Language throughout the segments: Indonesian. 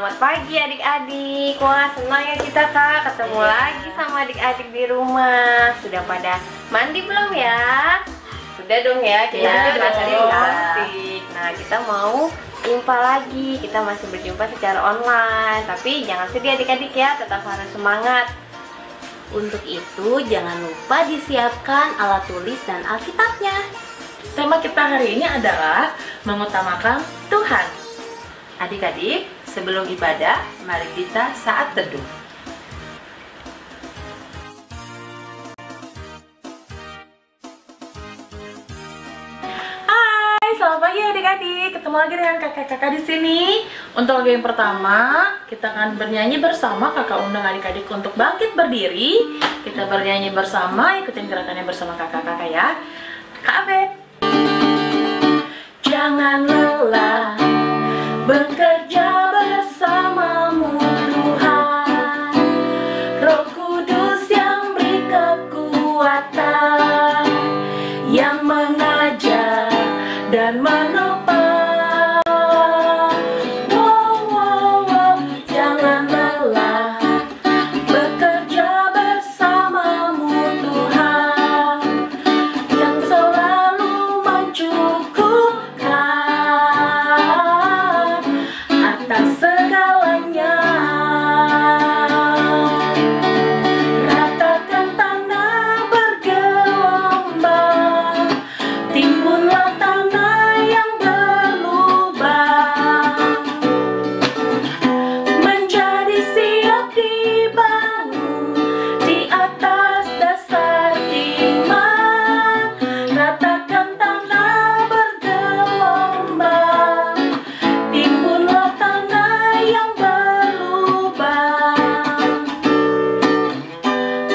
Selamat pagi adik-adik. Wah, senang ya kita Kak ketemu lagi sama adik-adik di rumah. Sudah pada mandi belum ya? Sudah dong ya, kita sudah cantik. Nah, kita mau jumpa lagi. Kita masih berjumpa secara online. Tapi jangan sedih adik-adik ya, tetap harus semangat. Untuk itu jangan lupa disiapkan alat tulis dan Alkitabnya. Tema kita hari ini adalah mengutamakan Tuhan. Adik-adik, sebelum ibadah, mari kita saat teduh. Hai, selamat pagi adik-adik. Ketemu lagi dengan kakak-kakak di sini. Untuk lagu yang pertama, kita akan bernyanyi bersama. Kakak undang adik-adik untuk bangkit berdiri. Kita bernyanyi bersama, ikutin gerakannya bersama kakak-kakak ya. Kak Abe. Jangan lelah bekerja bersamamu Tuhan, Roh Kudus yang beri kekuatan, yang mengajar dan menopang. Jangan lelah bekerja bersamamu Tuhan, yang selalu mencukupkan atas segalanya. Ratakan tanah bergelombang, timbunlah tanah yang berlubang, menjadi siap dibangun di atas dasar iman. Ratakan tanah bergelombang, timbunlah tanah yang berlubang,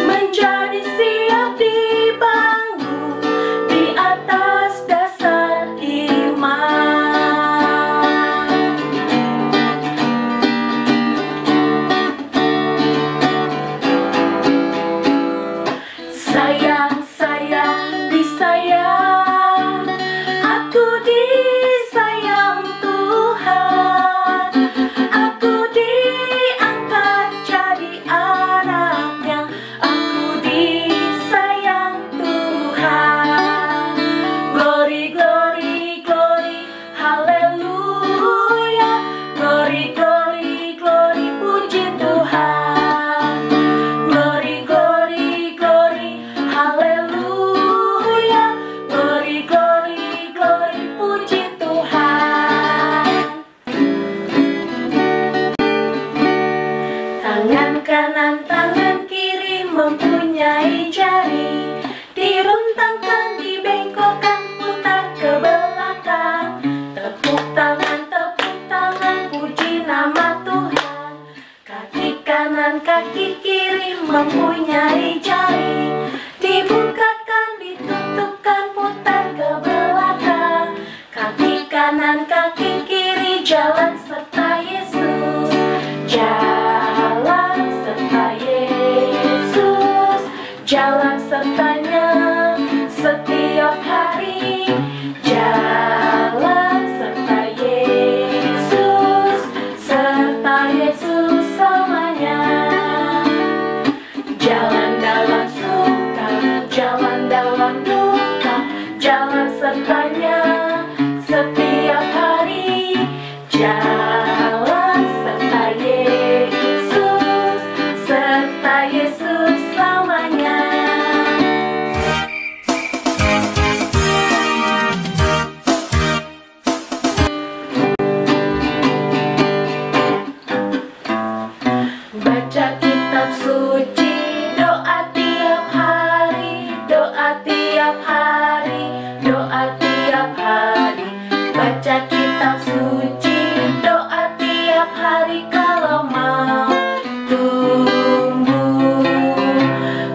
menjadi siap dibangun di atas dasar iman. Sayang, sayang, disayang, aku disayang Tuhan, aku diangkat jadi anaknya, aku disayang Tuhan. Glory, glory, glory, haleluya, glory, glory, glory, puji Tuhan. Glory, glory, glory, haleluya, glory, glory, glory, puji Tuhan. Tangan kanan, tangan kiri mempunyai jari, direntangkan, dibengkokkan, putar ke belakang. Tepuk tangan, puji nama Tuhan. Kaki kanan, kaki kiri mempunyai jari, dibukakan, ditutupkan, putar ke belakang. Kaki kanan, kaki kiri, jalan serta Yesus, jalan serta Yesus, jalan sertanya setiap hari, jalan serta Yesus selamanya. Jalan dalam suka, jalan dalam duka, jalan sertanya setiap hari, jalan serta Yesus selamanya. Baca kitab suci, doa tiap hari, doa tiap hari, doa tiap hari. Baca kitab suci, doa tiap hari, kalau mau tumbuh,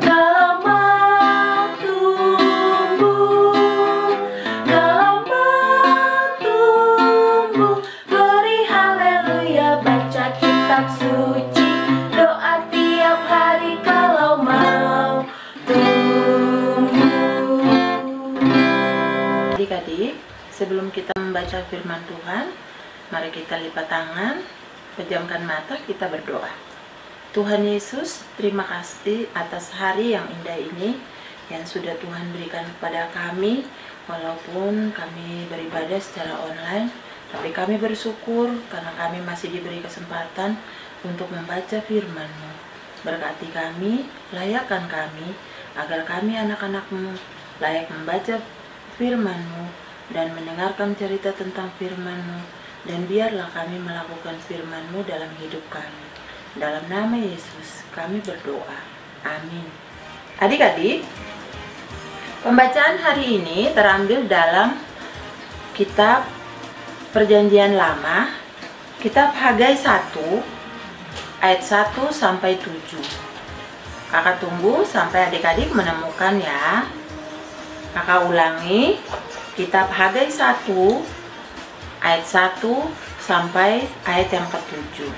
kalau mau tumbuh, kalau mau tumbuh. Glory, haleluya, baca kitab suci, doa tiap hari, kalau mau tumbuh. Adik-adik, sebelum kita membaca firman Tuhan, mari kita lipat tangan, pejamkan mata, kita berdoa. Tuhan Yesus, terima kasih atas hari yang indah ini yang sudah Tuhan berikan kepada kami. Walaupun kami beribadah secara online, tapi kami bersyukur karena kami masih diberi kesempatan untuk membaca firman-Mu. Berkati kami, layakkan kami, agar kami anak-anak-Mu layak membaca firman-Mu dan mendengarkan cerita tentang firman-Mu, dan biarlah kami melakukan firman-Mu dalam hidup kami. Dalam nama Yesus kami berdoa. Amin. Adik-adik, pembacaan hari ini terambil dalam kitab Perjanjian Lama, kitab Hagai 1 ayat 1 sampai 7. Kakak tunggu sampai adik-adik menemukan ya. Kakak ulangi, kitab Hagai 1 ayat 1 sampai ayat yang ke-7.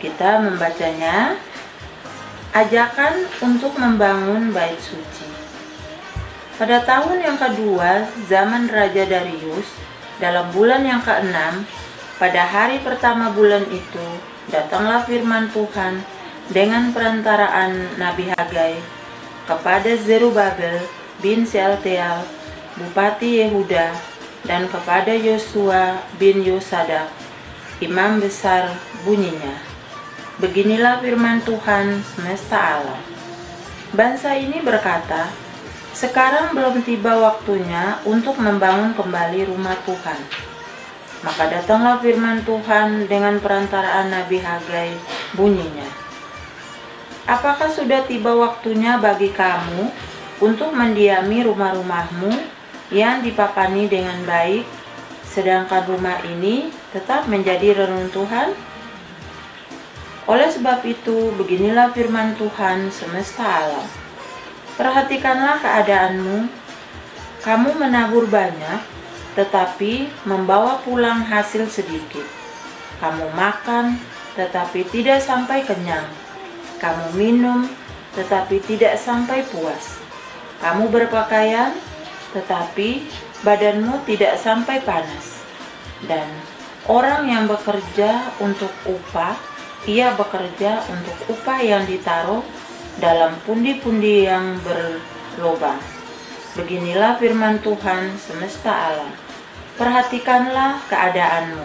Kita membacanya. Ajakan untuk membangun bait suci. Pada tahun yang kedua zaman Raja Darius, dalam bulan yang ke-6, pada hari pertama bulan itu, datanglah firman Tuhan dengan perantaraan Nabi Hagai kepada Zerubabel bin Sealtiel, Bupati Yehuda, dan kepada Yosua bin Yosadak, Imam besar, bunyinya. Beginilah firman Tuhan semesta alam. Bangsa ini berkata, sekarang belum tiba waktunya untuk membangun kembali rumah Tuhan. Maka datanglah firman Tuhan dengan perantaraan Nabi Hagai, bunyinya. Apakah sudah tiba waktunya bagi kamu untuk mendiami rumah-rumahmu yang dipapani dengan baik, sedangkan rumah ini tetap menjadi reruntuhan? Oleh sebab itu, beginilah firman Tuhan semesta alam. Perhatikanlah keadaanmu. Kamu menabur banyak, tetapi membawa pulang hasil sedikit. Kamu makan, tetapi tidak sampai kenyang. Kamu minum, tetapi tidak sampai puas. Kamu berpakaian, tetapi badanmu tidak sampai panas. Dan orang yang bekerja untuk upah, ia bekerja untuk upah yang ditaruh dalam pundi-pundi yang berlobang. Beginilah firman Tuhan semesta alam. Perhatikanlah keadaanmu.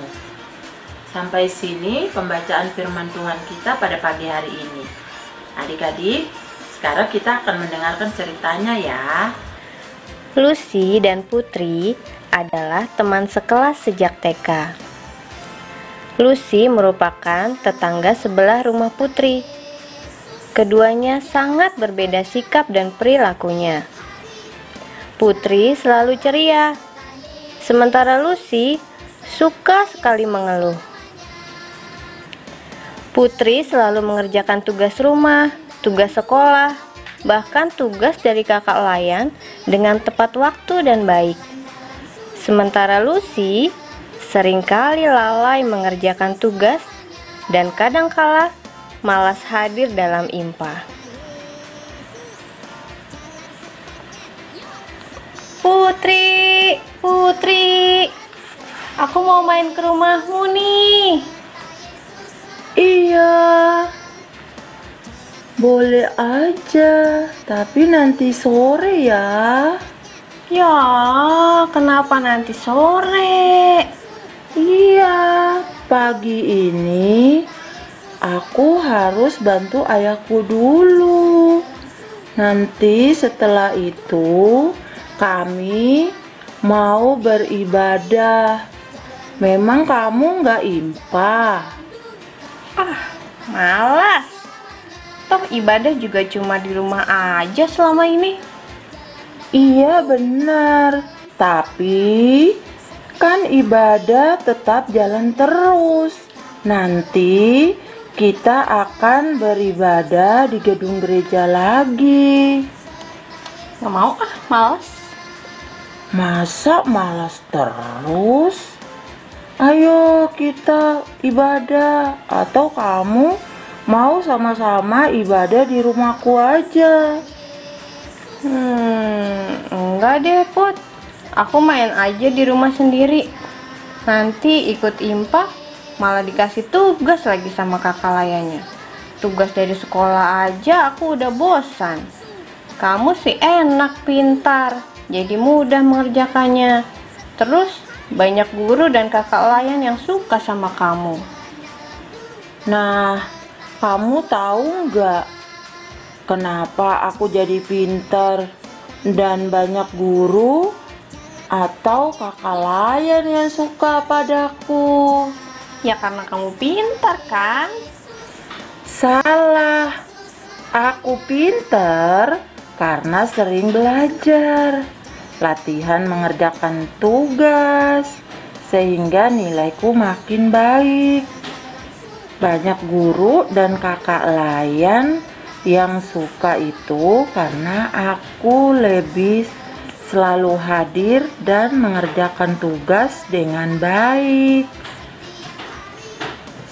Sampai sini pembacaan firman Tuhan kita pada pagi hari ini. Adik-adik, sekarang kita akan mendengarkan ceritanya ya. Lucy dan Putri adalah teman sekelas sejak TK. Lucy merupakan tetangga sebelah rumah Putri. Keduanya sangat berbeda sikap dan perilakunya. Putri selalu ceria, sementara Lucy suka sekali mengeluh. Putri selalu mengerjakan tugas rumah, tugas sekolah, bahkan tugas dari kakak layan dengan tepat waktu dan baik. Sementara Lucy seringkali lalai mengerjakan tugas dan kadangkala malas hadir dalam IMPA. Putri, aku mau main ke rumahmu nih. Iya, boleh aja, tapi nanti sore ya. Ya, kenapa nanti sore? Iya, pagi ini aku harus bantu ayahku dulu. Nanti setelah itu kami mau beribadah. Memang kamu nggak IMPA? Malas. Toh ibadah juga cuma di rumah aja selama ini. Iya benar, tapi kan ibadah tetap jalan terus. Nanti kita akan beribadah di gedung gereja lagi. Gak mau malas. Masa malas terus? Ayo kita ibadah, atau kamu mau sama-sama ibadah di rumahku aja? Enggak deh Put, aku main aja di rumah sendiri. Nanti ikut IMPA malah dikasih tugas lagi sama kakak layannya. Tugas dari sekolah aja aku udah bosan. Kamu sih enak, pintar, jadi mudah mengerjakannya. Terus banyak guru dan kakak layan yang suka sama kamu. Nah, kamu tahu nggak kenapa aku jadi pintar dan banyak guru atau kakak layan yang suka padaku? Ya karena kamu pintar kan? Salah, aku pintar karena sering belajar, latihan mengerjakan tugas, sehingga nilaiku makin baik. Banyak guru dan kakak layan yang suka itu karena aku lebih selalu hadir dan mengerjakan tugas dengan baik.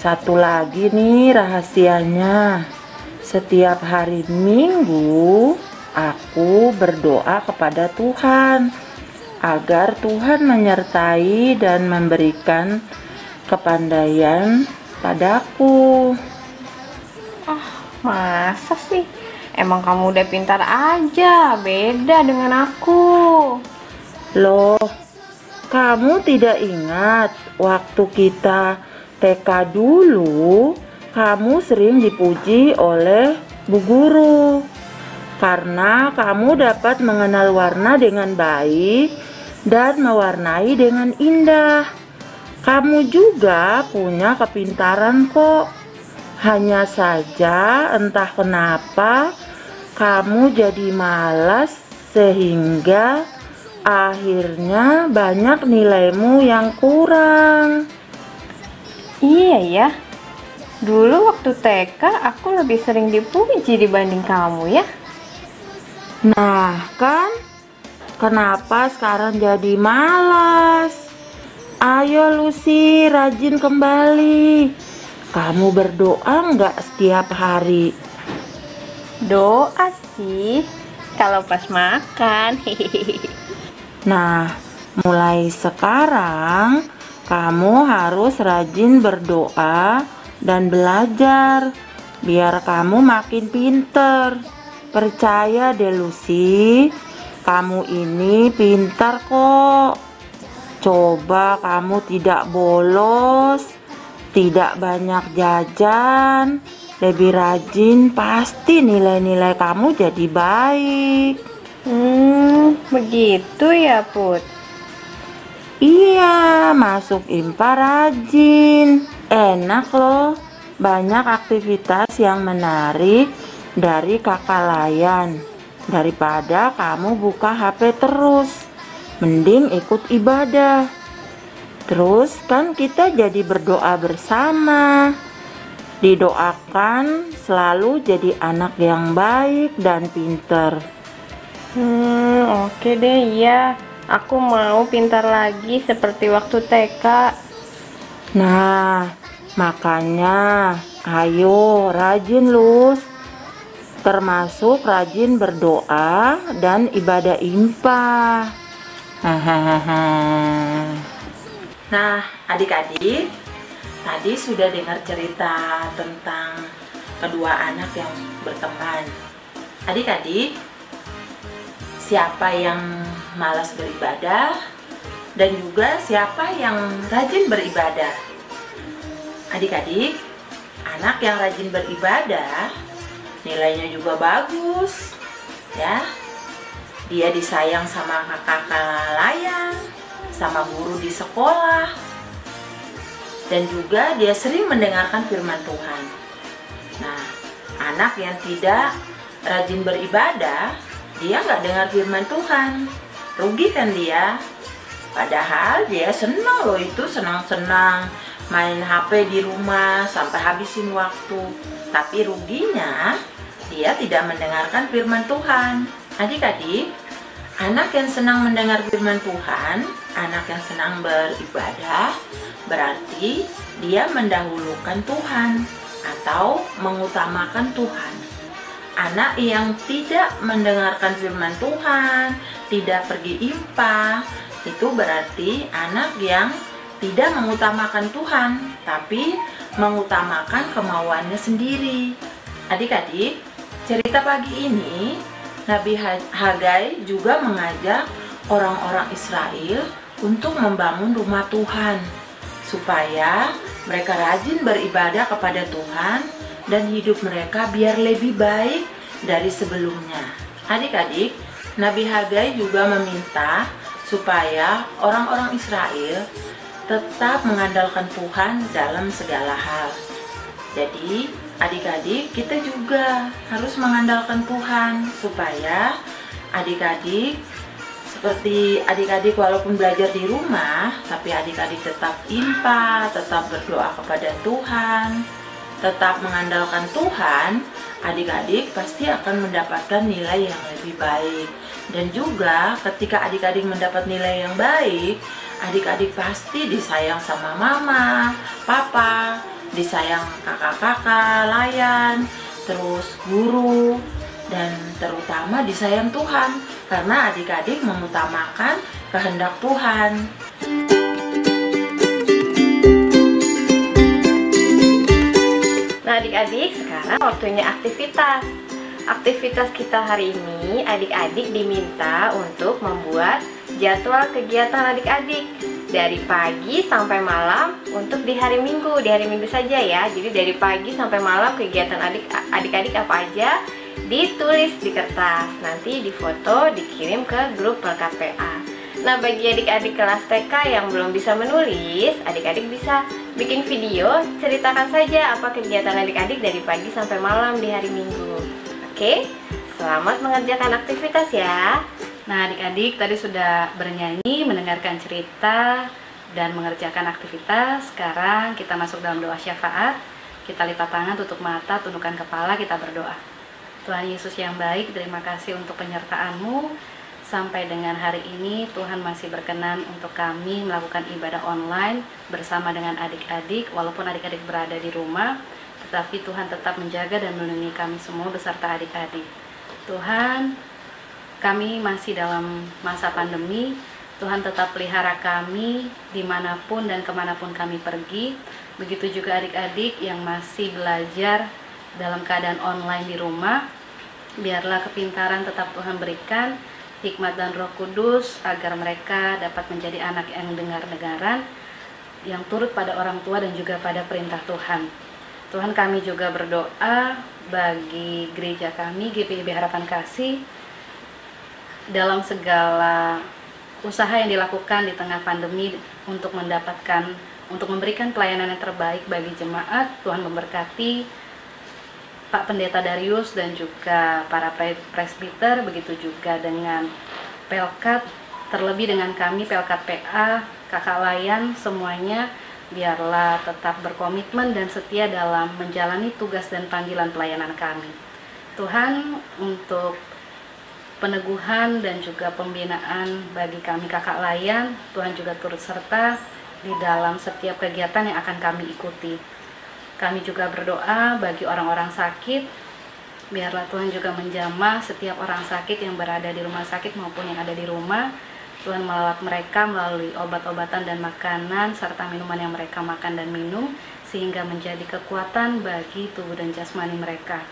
Satu lagi nih rahasianya. Setiap hari Minggu aku berdoa kepada Tuhan agar Tuhan menyertai dan memberikan kepandaian padaku. Masa sih? Emang kamu udah pintar aja, beda dengan aku. Loh, kamu tidak ingat waktu kita TK dulu, kamu sering dipuji oleh Bu Guru karena kamu dapat mengenal warna dengan baik dan mewarnai dengan indah. Kamu juga punya kepintaran kok. Hanya saja entah kenapa kamu jadi malas sehingga akhirnya banyak nilaimu yang kurang. Iya ya, dulu waktu TK aku lebih sering dipuji dibanding kamu ya. Nah kan, kenapa sekarang jadi malas? Ayo Lucy, rajin kembali. Kamu berdoa nggak setiap hari? Doa sih, kalau pas makan. Nah, mulai sekarang kamu harus rajin berdoa dan belajar biar kamu makin pinter. Percaya deh Lucy, kamu ini pintar kok. Coba kamu tidak bolos, tidak banyak jajan, lebih rajin, pasti nilai-nilai kamu jadi baik. Begitu ya Put. Iya, masuk IMPA rajin. Enak loh, banyak aktivitas yang menarik dari kakak layan. Daripada kamu buka HP terus, mending ikut ibadah. Terus kan kita jadi berdoa bersama. Didoakan selalu jadi anak yang baik dan pinter. Oke deh ya. Aku mau pintar lagi seperti waktu TK. Nah, makanya ayo rajin Lus, termasuk rajin berdoa dan ibadah IMPA. Nah, adik-adik, tadi sudah dengar cerita tentang kedua anak yang berteman. Adik-adik, siapa yang malas beribadah dan juga siapa yang rajin beribadah? Adik-adik, anak yang rajin beribadah nilainya juga bagus ya. Dia disayang sama kakak layan, sama guru di sekolah, dan juga dia sering mendengarkan firman Tuhan. Nah, anak yang tidak rajin beribadah, dia nggak dengar firman Tuhan, rugi kan dia. Padahal dia senang loh, itu senang-senang main HP di rumah sampai habisin waktu. Tapi ruginya dia tidak mendengarkan firman Tuhan. Adik-adik, anak yang senang mendengar firman Tuhan, anak yang senang beribadah, berarti dia mendahulukan Tuhan atau mengutamakan Tuhan. Anak yang tidak mendengarkan firman Tuhan, tidak pergi IMPA, itu berarti anak yang tidak mengutamakan Tuhan, tapi mengutamakan kemauannya sendiri. Adik-adik, cerita pagi ini Nabi Hagai juga mengajak orang-orang Israel untuk membangun rumah Tuhan supaya mereka rajin beribadah kepada Tuhan dan hidup mereka biar lebih baik dari sebelumnya. Adik-adik, Nabi Hagai juga meminta supaya orang-orang Israel tetap mengandalkan Tuhan dalam segala hal. Jadi, adik-adik, kita juga harus mengandalkan Tuhan supaya adik-adik, seperti adik-adik walaupun belajar di rumah, tapi adik-adik tetap impa, tetap berdoa kepada Tuhan, tetap mengandalkan Tuhan, adik-adik pasti akan mendapatkan nilai yang lebih baik. Dan juga ketika adik-adik mendapat nilai yang baik, adik-adik pasti disayang sama mama, papa, disayang kakak-kakak, layan, terus guru, dan terutama disayang Tuhan, karena adik-adik mengutamakan kehendak Tuhan. Nah adik-adik, sekarang waktunya aktivitas. Aktivitas kita hari ini, adik-adik diminta untuk membuat jadwal kegiatan adik-adik dari pagi sampai malam untuk di hari Minggu saja ya. Jadi dari pagi sampai malam kegiatan adik-adik apa aja ditulis di kertas, nanti difoto, dikirim ke grup Pelkat PA. Nah bagi adik-adik kelas TK yang belum bisa menulis, adik-adik bisa bikin video, ceritakan saja apa kegiatan adik-adik dari pagi sampai malam di hari Minggu. Oke, selamat mengerjakan aktivitas ya. Nah adik-adik tadi sudah bernyanyi, mendengarkan cerita, dan mengerjakan aktivitas. Sekarang kita masuk dalam doa syafaat. Kita lipat tangan, tutup mata, tundukkan kepala, kita berdoa. Tuhan Yesus yang baik, terima kasih untuk penyertaan-Mu. Sampai dengan hari ini Tuhan masih berkenan untuk kami melakukan ibadah online bersama dengan adik-adik. Walaupun adik-adik berada di rumah, tetapi Tuhan tetap menjaga dan melindungi kami semua beserta adik-adik. Tuhan, kami masih dalam masa pandemi. Tuhan tetap pelihara kami dimanapun dan kemanapun kami pergi. Begitu juga adik-adik yang masih belajar dalam keadaan online di rumah. Biarlah kepintaran tetap Tuhan berikan, hikmat dan Roh Kudus, agar mereka dapat menjadi anak yang dengar-dengaran, yang turut pada orang tua dan juga pada perintah Tuhan. Tuhan, kami juga berdoa bagi gereja kami, GPIB Harapan Kasih, dalam segala usaha yang dilakukan di tengah pandemi untuk memberikan pelayanan yang terbaik bagi jemaat. Tuhan memberkati Pak Pendeta Darius dan juga para presbiter, begitu juga dengan Pelkat, terlebih dengan kami Pelkat PA, kakak layan, semuanya biarlah tetap berkomitmen dan setia dalam menjalani tugas dan panggilan pelayanan kami. Tuhan, untuk peneguhan dan juga pembinaan bagi kami kakak layan, Tuhan juga turut serta di dalam setiap kegiatan yang akan kami ikuti. Kami juga berdoa bagi orang-orang sakit, biarlah Tuhan juga menjamah setiap orang sakit yang berada di rumah sakit maupun yang ada di rumah. Tuhan melawat mereka melalui obat-obatan dan makanan serta minuman yang mereka makan dan minum, sehingga menjadi kekuatan bagi tubuh dan jasmani mereka.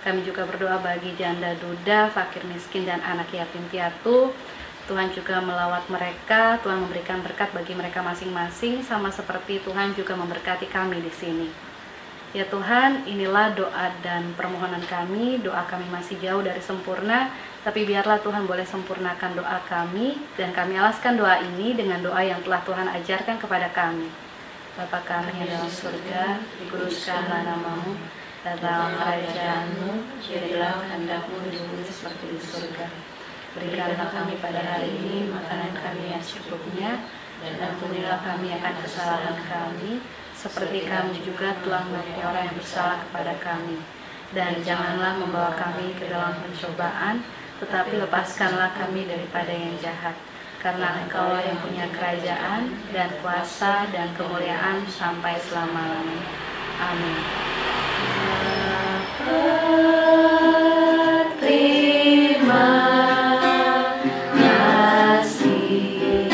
Kami juga berdoa bagi janda duda, fakir miskin, dan anak yatim piatu. Tuhan juga melawat mereka, Tuhan memberikan berkat bagi mereka masing-masing, sama seperti Tuhan juga memberkati kami di sini. Ya Tuhan, inilah doa dan permohonan kami. Doa kami masih jauh dari sempurna, tapi biarlah Tuhan boleh sempurnakan doa kami, dan kami alaskan doa ini dengan doa yang telah Tuhan ajarkan kepada kami. Bapa kami yang dalam surga, dikuduskanlah nama-Mu, datanglah kerajaan-Mu, jadilah kehendak-Mu di bumi seperti di surga. Berikanlah kami pada hari ini makanan kami yang secukupnya, dan ampunilah kami akan kesalahan kami, seperti kami juga telah mengampuni orang yang bersalah kepada kami. Dan janganlah membawa kami ke dalam pencobaan, tetapi lepaskanlah kami daripada yang jahat. Karena Engkaulah yang punya kerajaan, dan kuasa, dan kemuliaan sampai selama-lamanya. Amin. Terima kasih.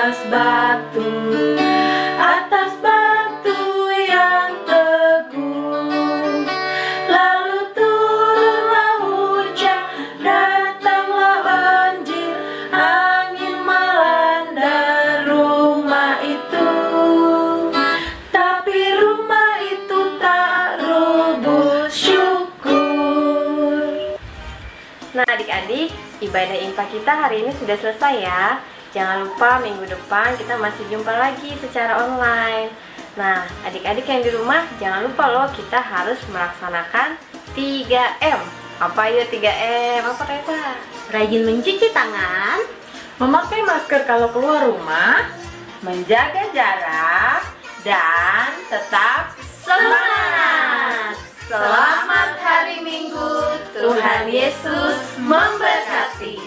atas batu yang teguh. Lalu turunlah hujan, datanglah banjir, angin melanda rumah itu. Tapi rumah itu tak rubuh, syukur. Nah adik-adik, ibadah infak kita hari ini sudah selesai ya. Jangan lupa minggu depan kita masih jumpa lagi secara online. Nah adik-adik yang di rumah jangan lupa loh, kita harus melaksanakan 3M. Apa yuk 3M? Apa Reva? Rajin mencuci tangan, Memakai masker kalau keluar rumah, menjaga jarak, dan tetap Semangat! Selamat hari Minggu, Tuhan Yesus memberkati.